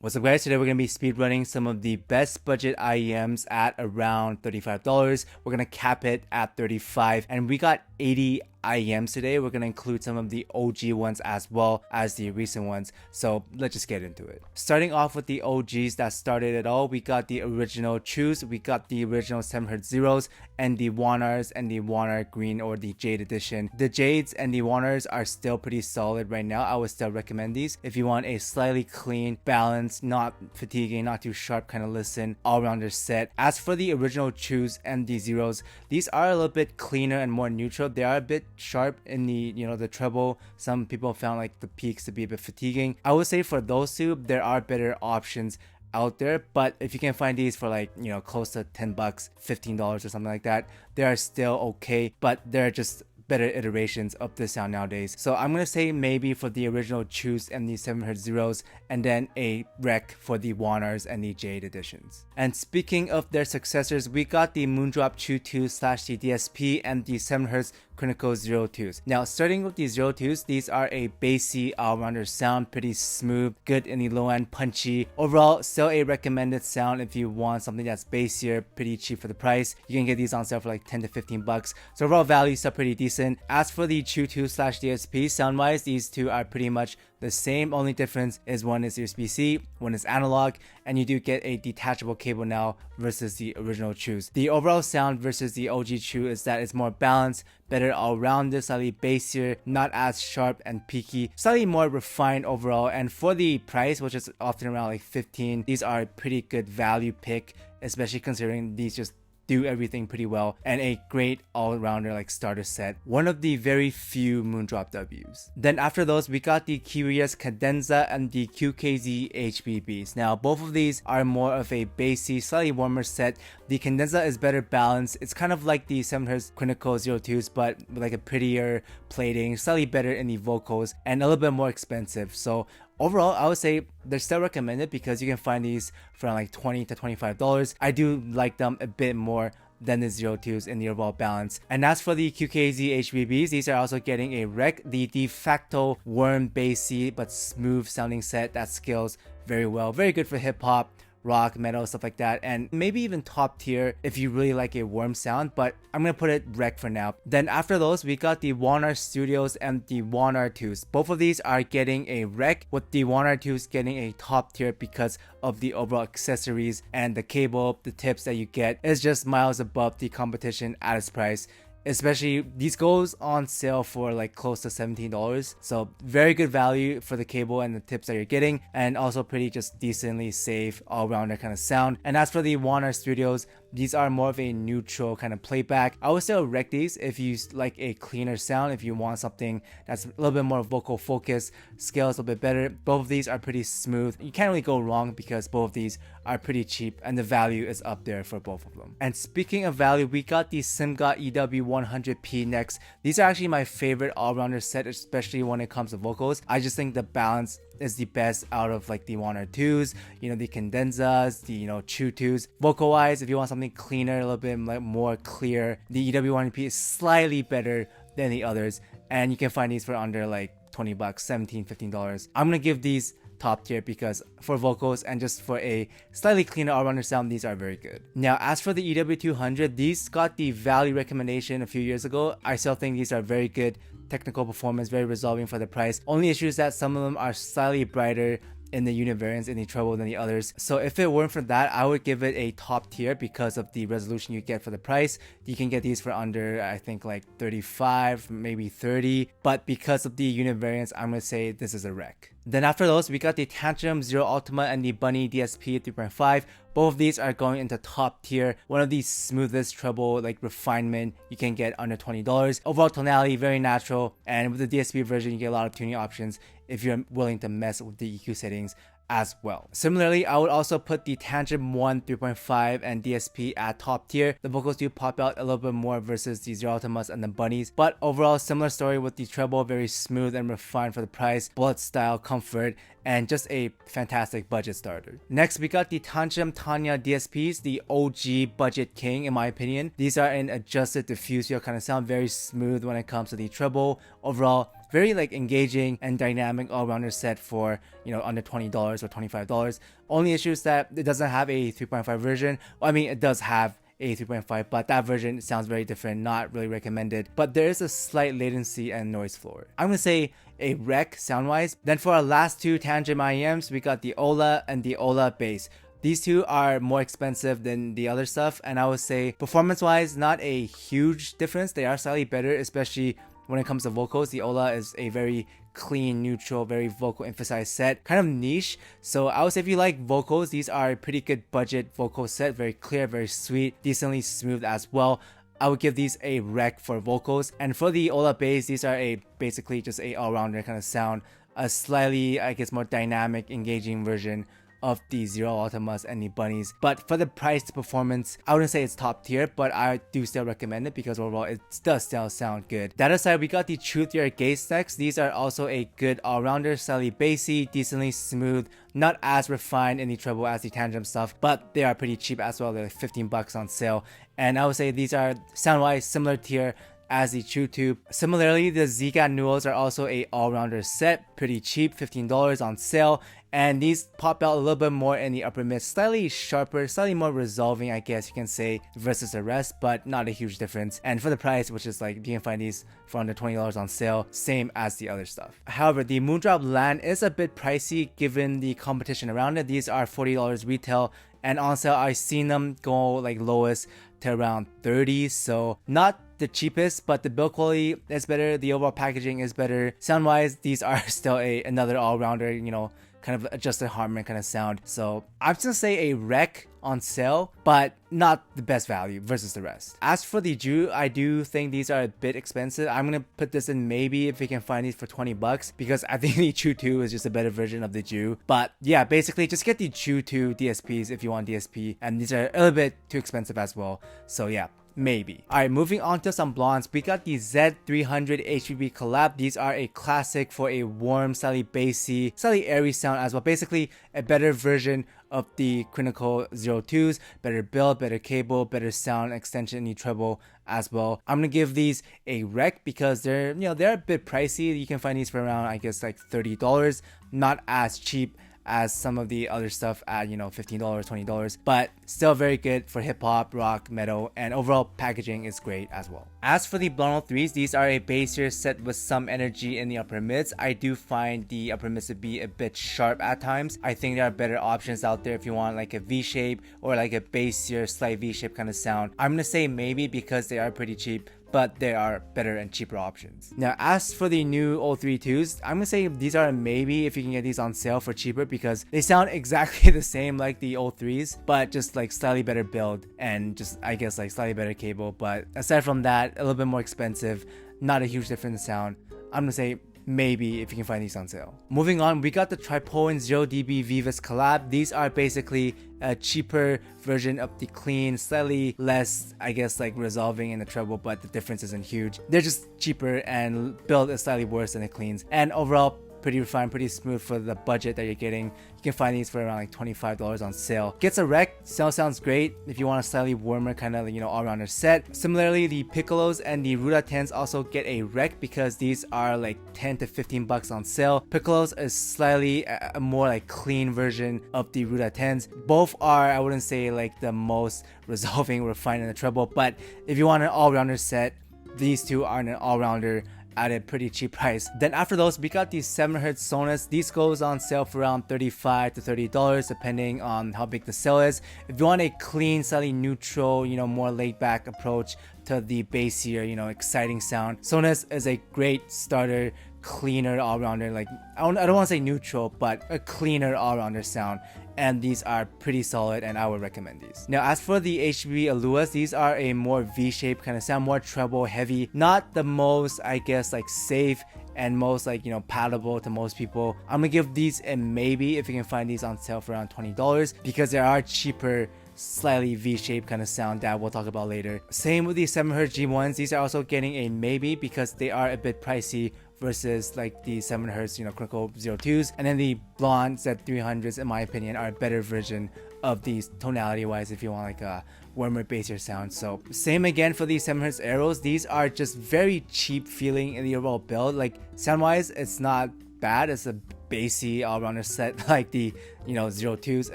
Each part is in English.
What's up guys, today we're going to be speedrunning some of the best budget IEMs at around $35. We're going to cap it at 35 and we got 80 IEMs today. We're going to include some of the OG ones as well as the recent ones. So let's just get into it. Starting off with the OGs that started it all, we got the original Choose, we got the original 7Hz Zeros, and the WANERs and the WANER Green or the Jade edition. The Jades and the WANERs are still pretty solid right now. I would still recommend these if you want a slightly clean, balanced, not fatiguing, not too sharp kind of listen, all-rounder set. As for the original Choose and the Zeros, these are a little bit cleaner and more neutral. They are a bit sharp in the, the treble. Some people found like the peaks to be a bit fatiguing. I would say for those two, there are better options out there, but if you can find these for like close to 10 bucks, $15 or something like that, they are still okay, but they're just better iterations of this sound nowadays. So I'm gonna say maybe for the original Choose and the 7Hz Zeros, and then a rec for the WANERs and the Jade editions. And speaking of their successors, we got the MOONDROP Chew 2 / the DSP and the 7Hz CRINACLE 02s. Now starting with the 02s, these are a bassy all-rounder sound, pretty smooth, good in the low end, punchy. Overall, still a recommended sound if you want something that's bassier, pretty cheap for the price. You can get these on sale for like 10 to 15 bucks. So overall value is still pretty decent. As for the Chew 2 / DSP, sound wise, these two are pretty much the same. Only difference is one is USB-C, one is analog, and you do get a detachable cable now versus the original Chews. The overall sound versus the OG Chew is that it's more balanced, better all-rounded, slightly bassier, not as sharp and peaky, slightly more refined overall. And for the price, which is often around like 15, these are a pretty good value pick, especially considering these just do everything pretty well, and a great all-rounder like starter set. One of the very few MOONDROP Ws. Then after those, we got the KIWIEARS CADENZA and the QKZ HBBs. Now both of these are more of a bassy, slightly warmer set. The Cadenza is better balanced. It's kind of like the 7Hz CRINACLE 02s, but with like a prettier plating, slightly better in the vocals, and a little bit more expensive. So overall, I would say they're still recommended because you can find these for like $20 to $25. I do like them a bit more than the 02s in the overall balance. And as for the QKZ HBBs, these are also getting a rec, the de facto warm, bassy, but smooth sounding set that scales very well. Very good for hip hop, rock, metal, stuff like that, and maybe even top tier if you really like a warm sound, but I'm gonna put it rec for now. Then after those, we got the WANER Studios and the WANER 2s. Both of these are getting a rec, with the WANER 2s getting a top tier because of the overall accessories and the cable. The tips that you get is just miles above the competition at its price. Especially these goes on sale for like close to $17, so very good value for the cable and the tips that you're getting, and also pretty just decently safe all-rounder kind of sound. And as for the WANER Studios, these are more of a neutral kind of playback. I would still rec these if you like a cleaner sound, if you want something that's a little bit more vocal focused, scales a little bit better. Both of these are pretty smooth. You can't really go wrong because both of these are pretty cheap and the value is up there for both of them. And speaking of value, we got the SIMGOT EW100P next. These are actually my favorite all-rounder set, especially when it comes to vocals. I just think the balance is the best out of like the WANER 2s, the Cadenzas, the Chew 2s. Vocal wise, if you want something cleaner, a little bit like more clear, the EW100P is slightly better than the others, and you can find these for under like 20 bucks, $17, $15. I'm gonna give these top tier because for vocals and just for a slightly cleaner all-rounder sound, these are very good. Now as for the EW200, these got the value recommendation a few years ago. I still think these are very good technical performance, very resolving for the price. Only issue is that some of them are slightly brighter in the univariants, in the treble than the others. So if it weren't for that, I would give it a top tier because of the resolution you get for the price. You can get these for under, I think like 35, maybe 30, but because of the univariants, I'm gonna say this is a rec. Then after those, we got the TANCHJIM Zero Ultima and the Bunny DSP 3.5. Both of these are going into top tier. One of the smoothest treble like refinement you can get under $20. Overall tonality very natural, and with the DSP version you get a lot of tuning options if you're willing to mess with the EQ settings as well. Similarly, I would also put the TANCHJIM 1 3.5 and DSP at top tier. The vocals do pop out a little bit more versus the Zero Ultimas and the Bunnies, but overall similar story with the treble, very smooth and refined for the price, bullet style, comfort, and just a fantastic budget starter. Next, we got the TANCHJIM TANYA DSPs, the OG budget king in my opinion. These are an adjusted diffuser kind of sound, very smooth when it comes to the treble. Overall, very like engaging and dynamic all-rounder set for, you know, under $20 or $25. Only issue is that it doesn't have a 3.5 version. Well, I mean, it does have a 3.5, but that version sounds very different, not really recommended. But there is a slight latency and noise floor. I'm gonna say a wreck sound wise. Then for our last two TANCHJIM IEMs, we got the ELUA and the ELUA bass. These two are more expensive than the other stuff, and I would say performance wise, not a huge difference. They are slightly better, especially when it comes to vocals. The ELUA is a very clean, neutral, very vocal emphasized set, kind of niche. So I would say if you like vocals, these are a pretty good budget vocal set, very clear, very sweet, decently smooth as well. I would give these a rec for vocals. And for the ELUA bass, these are basically just a all-rounder kind of sound, a slightly, I guess, more dynamic, engaging version of the Zero Ultimas and the Bunnies. But for the price to performance, I wouldn't say it's top tier, but I do still recommend it because overall it does still sound good. That aside, we got the TRUTHEAR Gates next. These are also a good all-rounder, slightly bassy, decently smooth, not as refined in the treble as the TANCHJIM stuff, but they are pretty cheap as well. They're like 15 bucks on sale, and I would say these are sound-wise similar tier as the TruTube. Similarly, the ZIIGAAT Nuos are also a all-rounder set, pretty cheap, $15 on sale, and these pop out a little bit more in the upper mid, slightly sharper, slightly more resolving, I guess you can say, versus the rest, but not a huge difference. And for the price, which is like, you can find these for under $20 on sale, same as the other stuff. However, the MOONDROP LAN is a bit pricey given the competition around it. These are $40 retail, and on sale I've seen them go like lowest to around 30, so not the cheapest, but the build quality is better, the overall packaging is better. Sound wise, these are still another all-rounder, you know, kind of adjusted harmony kind of sound. So I'm just gonna say a rec on sale, but not the best value versus the rest. As for the Ju, I do think these are a bit expensive. I'm gonna put this in maybe if we can find these for 20 bucks, because I think the Ju 2 is just a better version of the Ju. But yeah, basically just get the Ju 2 DSPs if you want DSP, and these are a little bit too expensive as well. So yeah, maybe. Alright, moving on to some blondes. We got the Z300 HBB collab. These are a classic for a warm, slightly bassy, slightly airy sound as well. Basically a better version of the CRINACLE 02s, better build, better cable, better sound extension in the treble as well. I'm gonna give these a rec because they're, you know, they're a bit pricey. You can find these for around, I guess, like $30, not as cheap as some of the other stuff at, you know, $15, $20, but still very good for hip-hop, rock, metal, and overall packaging is great as well. As for the BLON 03s, these are a bassier set with some energy in the upper mids. I do find the upper mids to be a bit sharp at times. I think there are better options out there if you want like a V-shape or like a bassier, slight V-shape kind of sound. I'm gonna say maybe because they are pretty cheap, but there are better and cheaper options. Now, as for the new 032s, I'm gonna say these are a maybe if you can get these on sale for cheaper, because they sound exactly the same like the 03s, but just like slightly better build and just, I guess, like slightly better cable. But aside from that, a little bit more expensive, not a huge difference in sound. I'm gonna say maybe if you can find these on sale. Moving on, we got the TRIPOWIN 0dB VIVACE collab. These are basically a cheaper version of the clean, slightly less, I guess, like resolving in the treble, but the difference isn't huge. They're just cheaper and build is slightly worse than the cleans, and overall pretty refined, pretty smooth for the budget that you're getting. You can find these for around like $25 on sale. Gets a rec, sounds great if you want a slightly warmer kind of, you know, all-rounder set. Similarly, the PICCOLOs and the RUTA 10s also get a rec because these are like 10 to 15 bucks on sale. PICCOLOs is slightly a more like clean version of the RUTA 10s. Both are, I wouldn't say like the most resolving, refined in the treble, but if you want an all-rounder set, these two are an all-rounder at a pretty cheap price. Then after those, we got the 7Hz Sonus. These goes on sale for around $35 to $30 depending on how big the sale is. If you want a clean, slightly neutral, you know, more laid back approach to the bassier, you know, exciting sound, Sonus is a great starter, cleaner all-rounder. Like I don't want to say neutral, but a cleaner all-rounder sound, and these are pretty solid and I would recommend these. Now as for the HB ELUAs, these are a more V-shaped kind of sound, more treble heavy, not the most, I guess, like safe and most like, you know, palatable to most people. I'm gonna give these a maybe if you can find these on sale for around $20, because there are cheaper, slightly V-shaped kind of sound that we'll talk about later. Same with the 7Hz G1s. These are also getting a maybe because they are a bit pricey versus like the 7Hz, CRINACLE 02s. And then the BLON Z300s, in my opinion, are a better version of these tonality wise if you want like a warmer bassier sound. So same again for these 7Hz AEROs. These are just very cheap feeling in the overall build. Like sound wise, it's not bad. It's a bassy all-rounder set like the 02s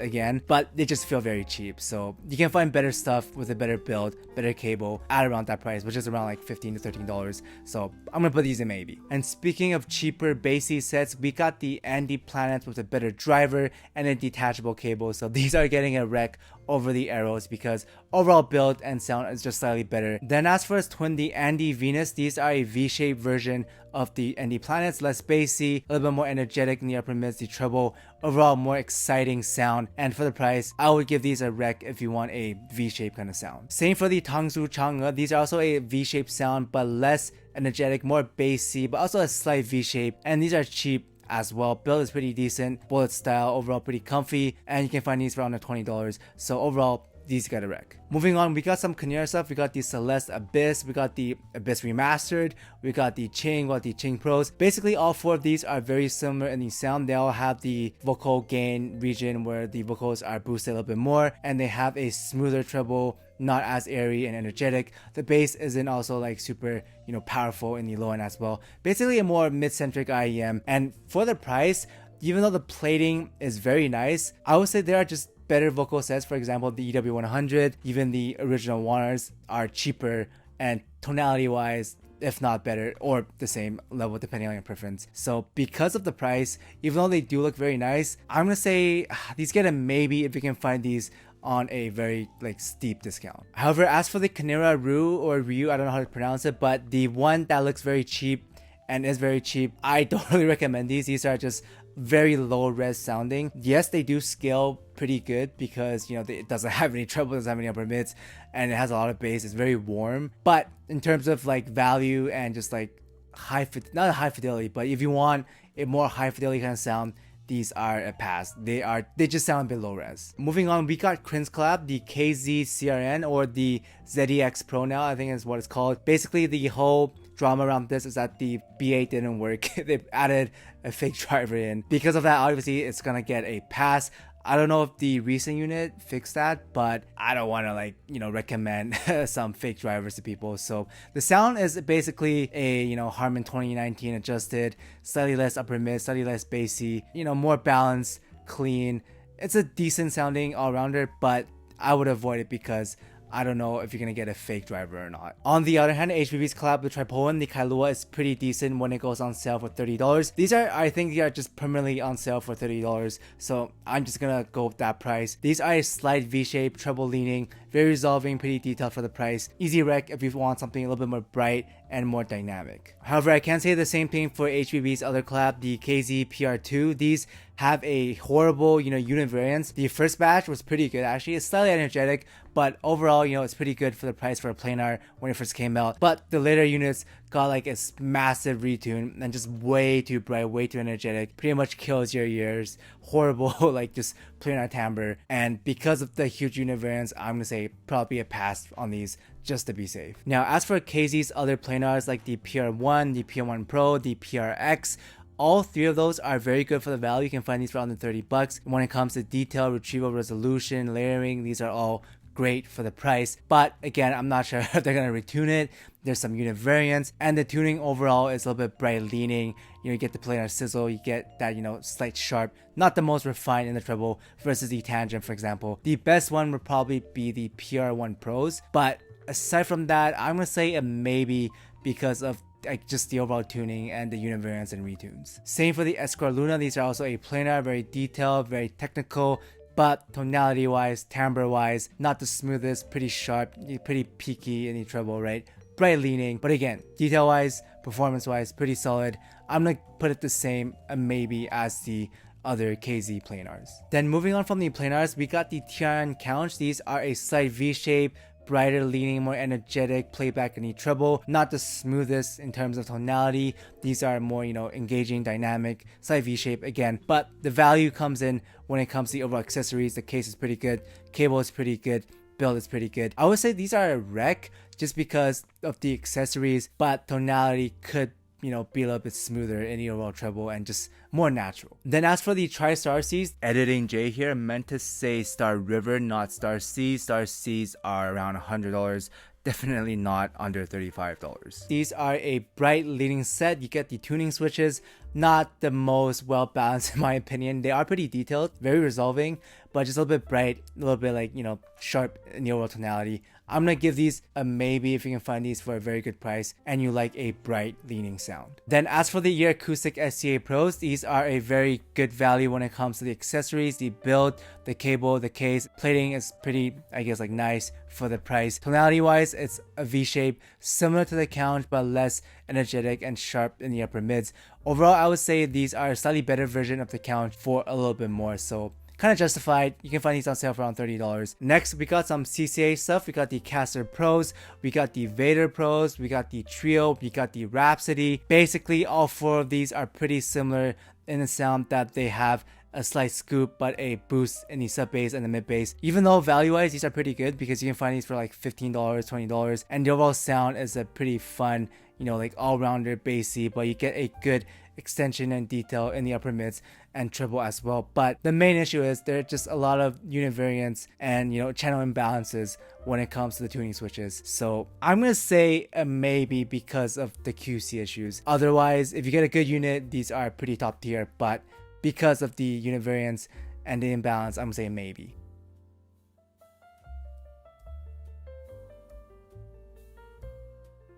again, but they just feel very cheap. So you can find better stuff with a better build, better cable at around that price, which is around like $15 to $13. So I'm gonna put these in maybe. And speaking of cheaper bassy sets, we got the Andy Planets with a better driver and a detachable cable. So these are getting a wreck over the AEROs because overall build and sound is just slightly better. Then as for its twin, the Andy Venus, these are a V-shaped version of the Andy Planets, less bassy, a little bit more energetic in the upper mids, the treble, overall more exciting sound. And for the price, I would give these a rec if you want a V-shaped kind of sound. Same for the TANGZU CHANG, these are also a V-shaped sound but less energetic, more bassy, but also a slight V-shape, and these are cheap as well. Build is pretty decent, bullet style, overall pretty comfy, and you can find these for under $20. So overall, these got a wreck. Moving on, we got some KINERA stuff. We got the CELEST Abyss, we got the Abyss Remastered, we got the CHING, we got the CHING Pros. Basically, all four of these are very similar in the sound. They all have the vocal gain region where the vocals are boosted a little bit more, and they have a smoother treble, not as airy and energetic. The bass isn't also like super, powerful in the low end as well. Basically a more mid-centric IEM, and for the price, even though the plating is very nice, I would say there are just better vocal sets. For example, the EW100, even the original WANERs are cheaper and tonality wise, if not better or the same level depending on your preference. So because of the price, even though they do look very nice, I'm gonna say these get a maybe if you can find these on a very steep discount. However, as for the KINERA RU or Ryu, I don't know how to pronounce it, but the one that looks very cheap and is very cheap, I don't really recommend these. These are just very low res sounding. Yes, they do scale pretty good because it doesn't have any treble, doesn't have any upper mids, and it has a lot of bass. It's very warm, but in terms of value and just not high fidelity, but if you want a more high fidelity kind of sound, these are a pass. They just sound a bit low res. Moving on, we got Crin's collab, the KZ CRN or the ZEX Pro now, I think is what it's called. Basically, the whole drama around this is that the B8 didn't work. They added a fake driver in. Because of that, obviously, it's gonna get a pass. I don't know if the recent unit fixed that, but I don't want to recommend some fake drivers to people. So the sound is basically a Harman 2019 adjusted, slightly less upper mid, slightly less bassy, more balanced, clean. It's a decent sounding all-rounder, but I would avoid it because I don't know if you're gonna get a fake driver or not. On the other hand, HBB's collab with TRIPOWIN, the KAILUA, is pretty decent when it goes on sale for $30. These are, I think, they are just permanently on sale for $30, so I'm just gonna go with that price. These are a slight V-shape, treble leaning, very resolving, pretty detailed for the price. Easy rec if you want something a little bit more bright and more dynamic. However, I can't say the same thing for HBB's other collab, the KZ PR2. These have a horrible, unit variance. The first batch was pretty good actually. It's slightly energetic, but overall, it's pretty good for the price for a planar when it first came out. But the later units got a massive retune and just way too bright, way too energetic. Pretty much kills your ears. Horrible, just planar timbre. And because of the huge unit variance, I'm gonna say probably a pass on these just to be safe. Now, as for KZ's other planars like the PR1, the PR1 Pro, the PRX, all three of those are very good for the value. You can find these for under $30. When it comes to detail, retrieval, resolution, layering, these are all great for the price. But again, I'm not sure if they're gonna retune it. There's some unit variance, and the tuning overall is a little bit bright leaning. You get the planar sizzle, you get that slight sharp, not the most refined in the treble versus the TANCHJIM, for example. The best one would probably be the PR1 Pros, but aside from that, I'm gonna say a maybe because of just the overall tuning and the unit variance and retunes. Same for the Escort Luna. These are also a planar, very detailed, very technical, but tonality wise, timbre wise, not the smoothest, pretty sharp, pretty peaky in the treble, right? Bright leaning, but again, detail wise, performance wise, pretty solid. I'm gonna put it the same, a maybe, as the other KZ planars. Then moving on from the planars, we got the Tian Couch. These are a slight V-shape, brighter leaning, more energetic, playback in the treble, not the smoothest in terms of tonality. These are more engaging, dynamic, slight V-shape again, but the value comes in when it comes to the overall accessories. The case is pretty good, cable is pretty good, build is pretty good. I would say these are a wreck just because of the accessories, but tonality could be a little bit smoother in the overall treble and just more natural. Then as for the tri-star Cs, editing J here, meant to say Star River, not Star C. Star Cs are around $100. Definitely not under $35. These are a bright leading set. You get the tuning switches, not the most well balanced in my opinion. They are pretty detailed, very resolving, but just a little bit bright, a little bit like, sharp in the overall tonality. I'm gonna give these a maybe if you can find these for a very good price and you like a bright leaning sound. Then as for the ear acoustic STA-PROs, these are a very good value when it comes to the accessories, the build, the cable, the case. Plating is pretty, I guess, like nice for the price. Tonality wise, it's a V shape, similar to the Count but less energetic and sharp in the upper mids. Overall, I would say these are a slightly better version of the Count for a little bit more, so kind of justified. You can find these on sale for around $30. Next, we got some CCA stuff. We got the CASTOR Pros, we got the Vader Pros, we got the Trio, we got the Rhapsody. Basically, all four of these are pretty similar in the sound that they have a slight scoop but a boost in the sub bass and the mid bass. Even though value wise these are pretty good because you can find these for like $15, $20, and the overall sound is a pretty fun, like all-rounder bassy, but you get a good extension and detail in the upper mids and treble as well. But the main issue is there are just a lot of unit variance and channel imbalances when it comes to the tuning switches. So I'm gonna say a maybe because of the QC issues. Otherwise, if you get a good unit, these are pretty top tier, but because of the unit variance and the imbalance, I'm gonna say a maybe.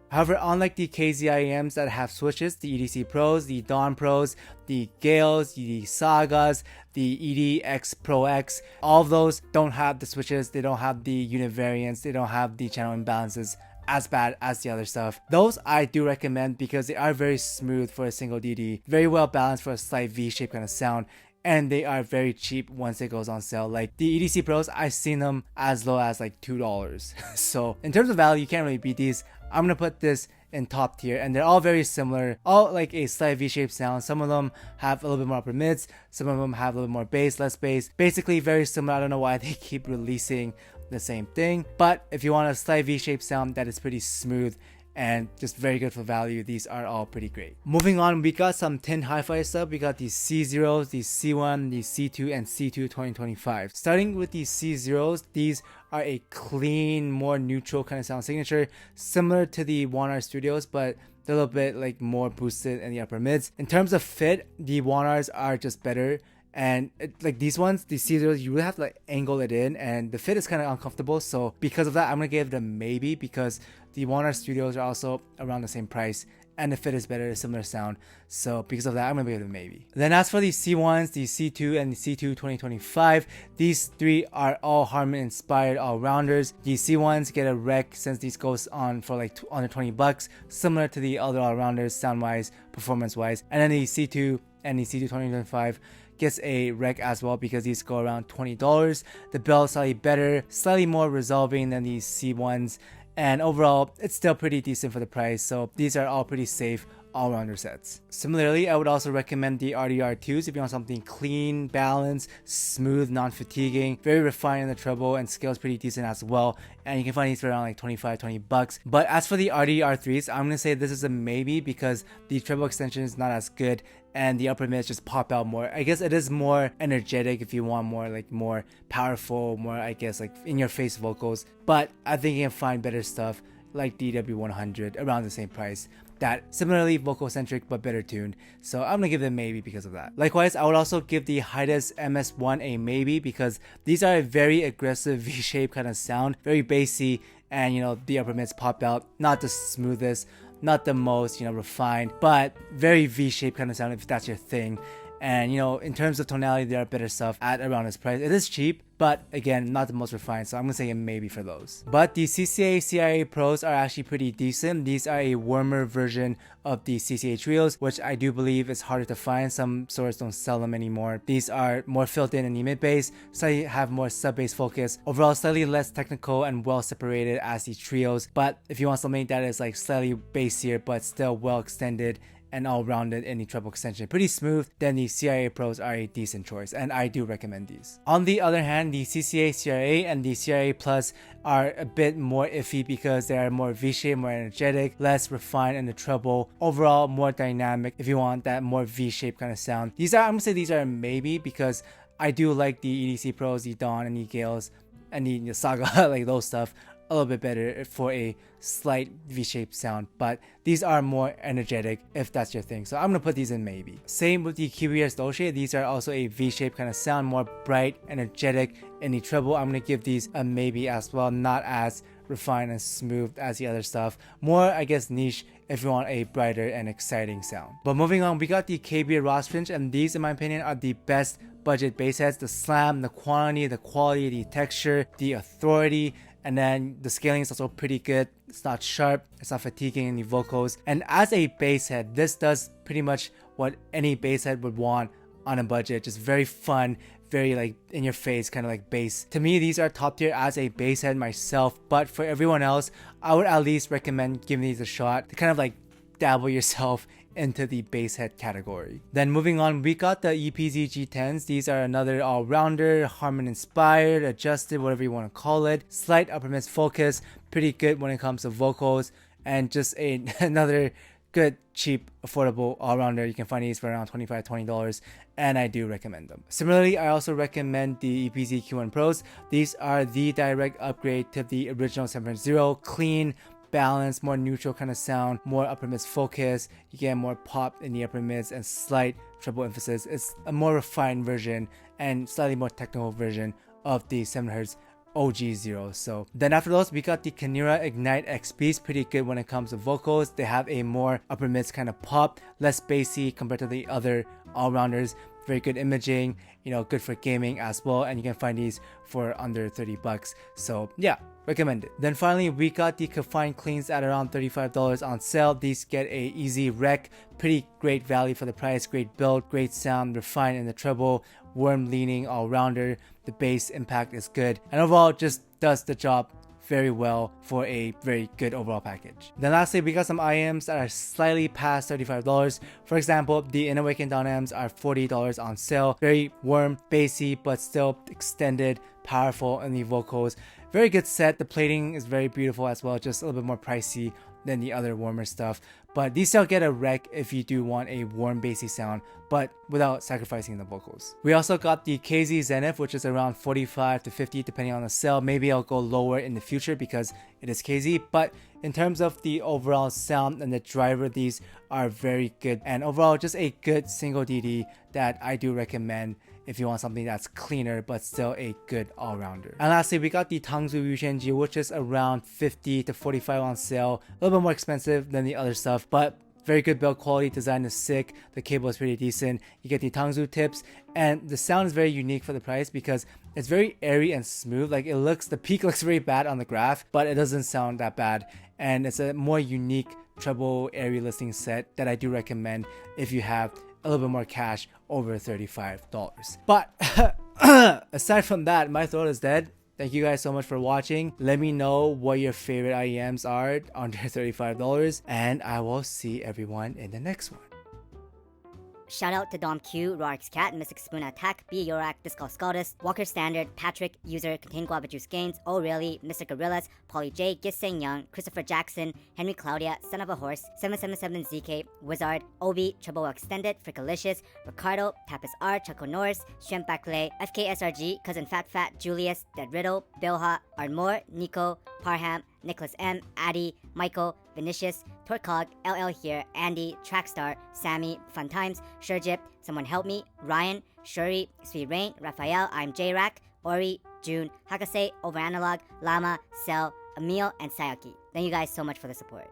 However, unlike the KZIEMs that have switches, the EDC Pros, the Dawn Pros, the Gales, the Sagas, the EDX Pro X, all of those don't have the switches, they don't have the unit variance, they don't have the channel imbalances as bad as the other stuff. Those I do recommend because they are very smooth for a single DD, very well balanced for a slight V-shape kind of sound, and they are very cheap once it goes on sale. Like the EDC Pros, I've seen them as low as like $2. So in terms of value, you can't really beat these. I'm gonna put this in top tier, and they're all very similar, all like a slight V-shaped sound. Some of them have a little bit more upper mids, some of them have a little more bass, less bass. Basically very similar. I don't know why they keep releasing the same thing, but if you want a slight V-shaped sound that is pretty smooth and just very good for value, these are all pretty great. Moving on, we got some tin hi-fi stuff. We got the C0s, the C1, the C2, and C2 2025. Starting with the C0s, these are a clean, more neutral kind of sound signature, similar to the WANER Studios, but a little bit like more boosted in the upper mids. In terms of fit, the WANERs are just better. And like these ones, the C0s, you really have to like angle it in, and the fit is kind of uncomfortable. So because of that, I'm gonna give it a maybe, because the WANER Studios are also around the same price and the fit is better, a similar sound. So because of that, I'm gonna give it a maybe. Then as for the C1s, the C2, and the C2 2025, these three are all Harman inspired all-rounders. The C1s get a rec since these goes on for like under $20, similar to the other all-rounders sound-wise, performance-wise. And then the C2 and the C2 2025 gets a rec as well because these go around $20. The bell is slightly better, slightly more resolving than these C1s, and overall it's still pretty decent for the price. So these are all pretty safe all-rounder sets. Similarly, I would also recommend the RDR2s if you want something clean, balanced, smooth, non-fatiguing, very refined in the treble, and scales pretty decent as well. And you can find these for around like $25-$20. But as for the RDR3s, I'm gonna say this is a maybe because the treble extension is not as good and the upper mids just pop out more. I guess it is more energetic if you want more like more powerful, more I guess like in your face vocals. But I think you can find better stuff like DW100 around the same price that similarly vocal centric but better tuned. So I'm gonna give them maybe because of that. Likewise, I would also give the Hydas MS1 a maybe because these are a very aggressive V-shape kind of sound, very bassy, and the upper mids pop out, not the smoothest, not the most refined, but very V-shaped kind of sound if that's your thing. And in terms of tonality, there are better stuff at around this price. It is cheap, but again, not the most refined, so I'm gonna say a maybe for those. But the CCA CIA Pros are actually pretty decent. These are a warmer version of the CCA Trios, which I do believe is harder to find. Some stores don't sell them anymore. These are more filled in the mid bass, slightly have more sub bass focus. Overall, slightly less technical and well separated as the Trios. But if you want something that is like slightly bassier but still well extended and all-rounded in the treble extension, pretty smooth, then the CIA Pros are a decent choice, and I do recommend these. On the other hand, the CCA, CRA, and the CRA Plus are a bit more iffy because they are more V-shaped, more energetic, less refined in the treble, overall more dynamic if you want that more V-shaped kind of sound. I'm gonna say these are a maybe because I do like the EDC Pros, the Dawn and the Gales and the Saga, like those stuff, a little bit better for a slight V-shaped sound, but these are more energetic if that's your thing, so I'm gonna put these in maybe. Same with the KIWIEARS Dolce, these are also a V-shaped kind of sound, more bright, energetic in the treble. I'm gonna give these a maybe as well, not as refined and smooth as the other stuff, more I guess niche if you want a brighter and exciting sound. But moving on, we got the KIWIEARS Ross Finch, and these in my opinion are the best budget bass heads. The slam, the quantity, the quality, the texture, the authority, and then the scaling is also pretty good. It's not sharp, it's not fatiguing in the vocals, and as a bass head, this does pretty much what any bass head would want on a budget. Just very fun, very like in your face kind of like bass. To me, these are top tier as a bass head myself, but for everyone else, I would at least recommend giving these a shot to kind of like dabble yourself into the bass head category. Then moving on, we got the EPZ G10s. These are another all-rounder, Harman inspired, adjusted, whatever you want to call it. Slight upper mid focus, pretty good when it comes to vocals, and just another good, cheap, affordable all-rounder. You can find these for around $25-$20, and I do recommend them. Similarly, I also recommend the EPZ Q1 Pros. These are the direct upgrade to the original 7.0, clean, balanced, more neutral kind of sound, more upper mids focus. You get more pop in the upper mids and slight treble emphasis. It's a more refined version and slightly more technical version of the 7Hz OG0. So then after those, we got the KINERA Ignite XPs, pretty good when it comes to vocals. They have a more upper mids kind of pop, less bassy compared to the other all-rounders. Very good imaging, you know, good for gaming as well, and you can find these for under $30. So yeah, recommend it. Then finally, we got the Confined Cleans at around $35 on sale. These get a easy rec, pretty great value for the price, great build, great sound, refined in the treble, warm leaning all-rounder. The bass impact is good, and overall just does the job very well for a very good overall package. Then lastly, we got some IEMs that are slightly past $35. For example, the Inawaken Down Ms are $40 on sale. Very warm, bassy, but still extended, powerful in the vocals. Very good set. The plating is very beautiful as well, just a little bit more pricey than the other warmer stuff, but these still get a rec if you do want a warm bassy sound, but without sacrificing the vocals. We also got the KZ Zenith, which is around $45 to $50 depending on the sale. Maybe I'll go lower in the future because it is KZ, but in terms of the overall sound and the driver, these are very good, and overall just a good single DD that I do recommend if you want something that's cleaner but still a good all-rounder. And lastly, we got the TANGZU Yushenji, which is around $50 to $45 on sale. A little bit more expensive than the other stuff, but very good build quality. Design is sick, the cable is pretty decent. You get the TANGZU tips, and the sound is very unique for the price because it's very airy and smooth. Like the peak looks very bad on the graph, but it doesn't sound that bad, and it's a more unique treble airy listening set that I do recommend if you have a little bit more cash over $35. But aside from that, my throat is dead. Thank you guys so much for watching. Let me know what your favorite IEMs are under $35, and I will see everyone in the next one. Shout out to Dom Q, Rarix Cat, Mystic Spoon Attack, B Yorak, Discal Scaldus, Walker Standard, Patrick, User, Contain Guava Juice Gains, Oh Really, Mr. Gorillas, Polly J, Giseng Young, Christopher Jackson, Henry Claudia, Son of a Horse, 777ZK, Wizard, Obi, Trouble Extended, Frickalicious, Ricardo, Tapis R, Choco Norris, Shrimp Baclay, FKSRG, Cousin Fat Fat, Julius, Dead Riddle, Bilha, Ardmore, Nico, Parham, Nicholas M, Addy, Michael, Vinicius, Torcog, LL here, Andy, Trackstar, Sammy, Fun Times, Shurjip, Someone Help Me, Ryan, Shuri, Sweet Rain, Raphael, I'm J-Rack, Ori, June, Hakase, Over Analog, Lama, Cell, Emil, and Sayaki. Thank you guys so much for the support.